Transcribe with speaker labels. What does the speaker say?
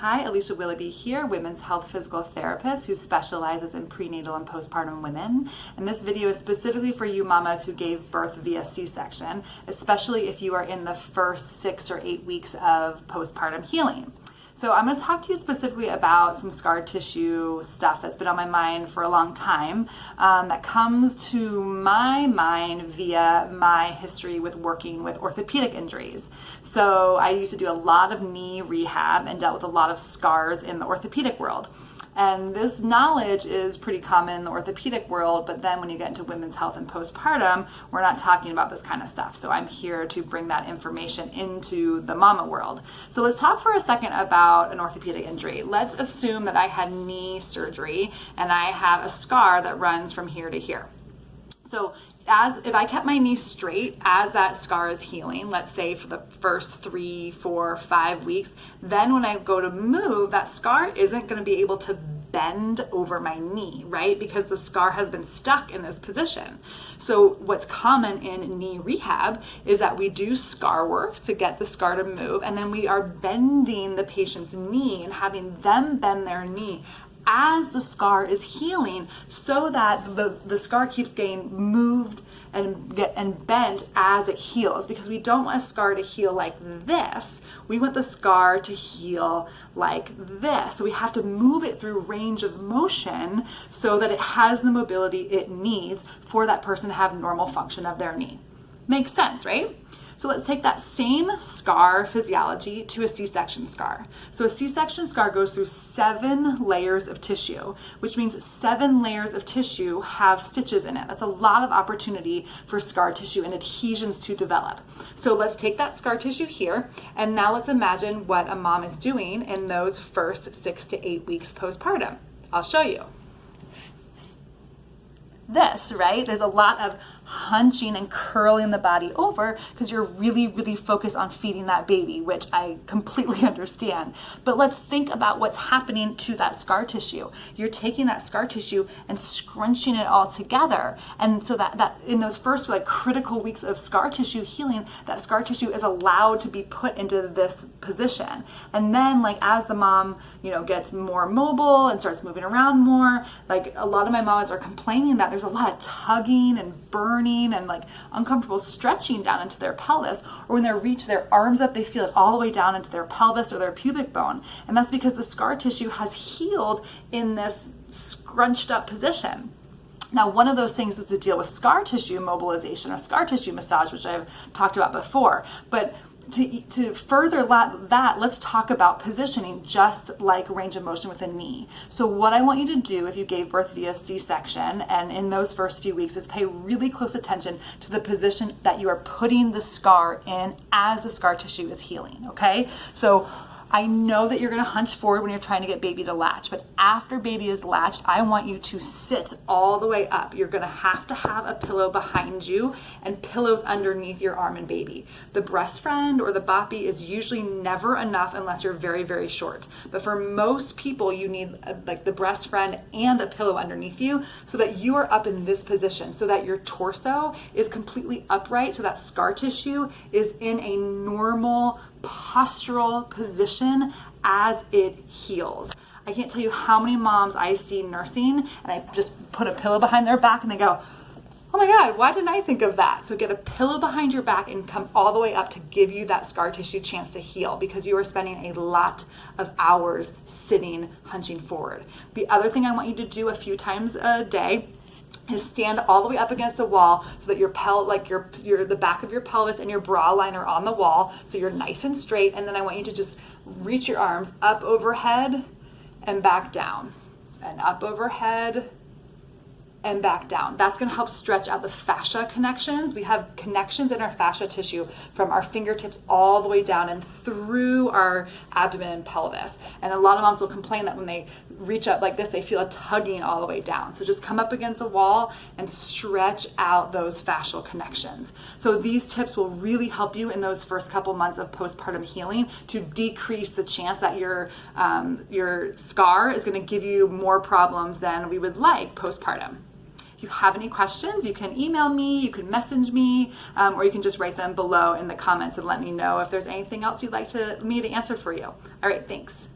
Speaker 1: Hi, Alicia Willoughby here, women's health physical therapist who specializes in prenatal and postpartum women. And this video is specifically for you mamas who gave birth via C-section, especially if you are in the first 6 or 8 weeks of postpartum healing. So I'm going to talk to you specifically about some scar tissue stuff that's been on my mind for a long time that comes to my mind via my history with working with orthopedic injuries. So I used to do a lot of knee rehab and dealt with a lot of scars in the orthopedic world. And this knowledge is pretty common in the orthopedic world, but then when you get into women's health and postpartum, we're not talking about this kind of stuff. So I'm here to bring that information into the mama world. So let's talk for a second about an orthopedic injury. Let's assume that I had knee surgery and I have a scar that runs from here to here. So if I kept my knee straight as that scar is healing, let's say for the first 3, 4, 5 weeks, then when I go to move, that scar isn't going to be able to bend over my knee, right? Because the scar has been stuck in this position. So what's common in knee rehab is that we do scar work to get the scar to move, and then we are bending the patient's knee and having them bend their knee as the scar is healing so that the scar keeps getting moved and bent as it heals, because we don't want a scar to heal like this. We want the scar to heal like this. So we have to move it through range of motion so that it has the mobility it needs for that person to have normal function of their knee. Makes sense, right? So let's take that same scar physiology to a C-section scar. So a C-section scar goes through 7 layers of tissue, which means 7 layers of tissue have stitches in it. That's a lot of opportunity for scar tissue and adhesions to develop. So let's take that scar tissue here, and now let's imagine what a mom is doing in those first 6 to 8 weeks postpartum. I'll show you. This, right? There's a lot of hunching and curling the body over because you're really, really focused on feeding that baby, which I completely understand. But let's think about what's happening to that scar tissue. You're taking that scar tissue and scrunching it all together. And so that in those first critical weeks of scar tissue healing, that scar tissue is allowed to be put into this position. And then as the mom, gets more mobile and starts moving around more, a lot of my mamas are complaining that there's a lot of tugging and burning and uncomfortable stretching down into their pelvis, or when they reach their arms up, they feel it all the way down into their pelvis or their pubic bone. And that's because the scar tissue has healed in this scrunched up position. Now, one of those things is to deal with scar tissue mobilization or scar tissue massage, which I've talked about before. But to further that, let's talk about positioning, just like range of motion with a knee. So what I want you to do if you gave birth via C-section and in those first few weeks is pay really close attention to the position that you are putting the scar in as the scar tissue is healing, okay? So I know that you're going to hunch forward when you're trying to get baby to latch, but after baby is latched, I want you to sit all the way up. You're going to have a pillow behind you and pillows underneath your arm and baby. The breast friend or the boppy is usually never enough unless you're very, very short. But for most people, you need the breast friend and a pillow underneath you so that you are up in this position, so that your torso is completely upright, so that scar tissue is in a normal postural position as it heals. I can't tell you how many moms I see nursing and I just put a pillow behind their back and they go, oh my God, why didn't I think of that? So get a pillow behind your back and come all the way up to give you that scar tissue chance to heal, because you are spending a lot of hours sitting, hunching forward. The other thing I want you to do a few times a day is stand all the way up against the wall so that your the back of your pelvis and your bra line are on the wall, so you're nice and straight. And then I want you to just reach your arms up overhead and back down, and up overhead and back down. That's going to help stretch out the fascia connections. We have connections in our fascia tissue from our fingertips all the way down and through our abdomen and pelvis. And a lot of moms will complain that when they reach up like this, they feel a tugging all the way down. So just come up against a wall and stretch out those fascial connections. So these tips will really help you in those first couple months of postpartum healing to decrease the chance that your scar is going to give you more problems than we would like postpartum. If you have any questions, you can email me, you can message me, or you can just write them below in the comments and let me know if there's anything else you'd like me to answer for you. All right, thanks.